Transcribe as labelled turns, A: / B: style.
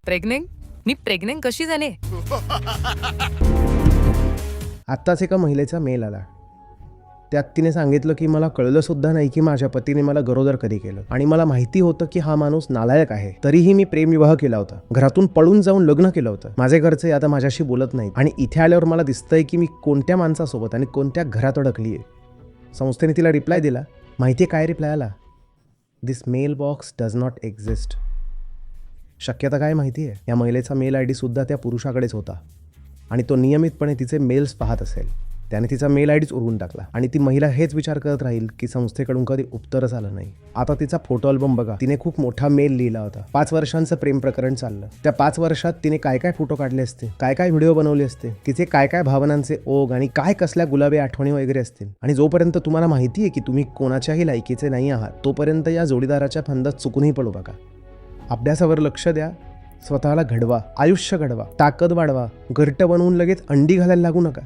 A: Pregnant? मी pregnant कशी झाले?
B: आत्ताच एका महिलेचा मेल आला. त्यात तिने सांगितलं की मला कळलं सुद्धा नाही की माझ्या पतीने मला गरोदर कधी केलं, आणि मला माहिती होतं की हा माणूस नालायक आहे. तरीही मी प्रेमविवाह केला होता, घरातून पळून जाऊन लग्न केलं होतं. माझे घरचे आता माझ्याशी बोलत नाहीत, आणि इथे आल्यावर मला दिसतंय की मी कोणत्या माणसासोबत आणि कोणत्या घरात अडकलीये. संस्थेने तिला रिप्लाय दिला. माहितीये काय रिप्लाय आला? This mailbox does not exist. शक्यता काय माहिती आहे? या महिलेचा मेल आय डी सुद्धा त्या पुरुषाकडेच होता, आणि तो नियमितपणे तिचे मेल्स पाहत असेल. त्याने तिचा मेल आय डीच उडवून टाकला, आणि ती महिला हेच विचार करत राहील की संस्थेकडून कधी उत्तरच आलं नाही. आता तिचा फोटो अल्बम बघा. तिने खूप मोठा मेल लिहिला होता. 5 वर्षांचं प्रेम प्रकरण चाललं. त्या 5 वर्षात तिने काय काय फोटो काढले असते, काय काय व्हिडिओ बनवले असते, तिचे काय काय भावनांचे ओघ आणि काय कसल्या गुलाबी आठवणी वगैरे असतील. आणि जोपर्यंत तुम्हाला माहिती आहे की तुम्ही कोणाच्याही लायकीचे नाही आहात, तोपर्यंत या जोडीदाराच्या फंदात चुकूनही पडू नका. अभ्यासावर लक्ष द्या, स्वतःला घडवा, आयुष्य घडवा, ताकद वाढवा. घरटं बनवून लगेच अंडी घालायला लागू नका.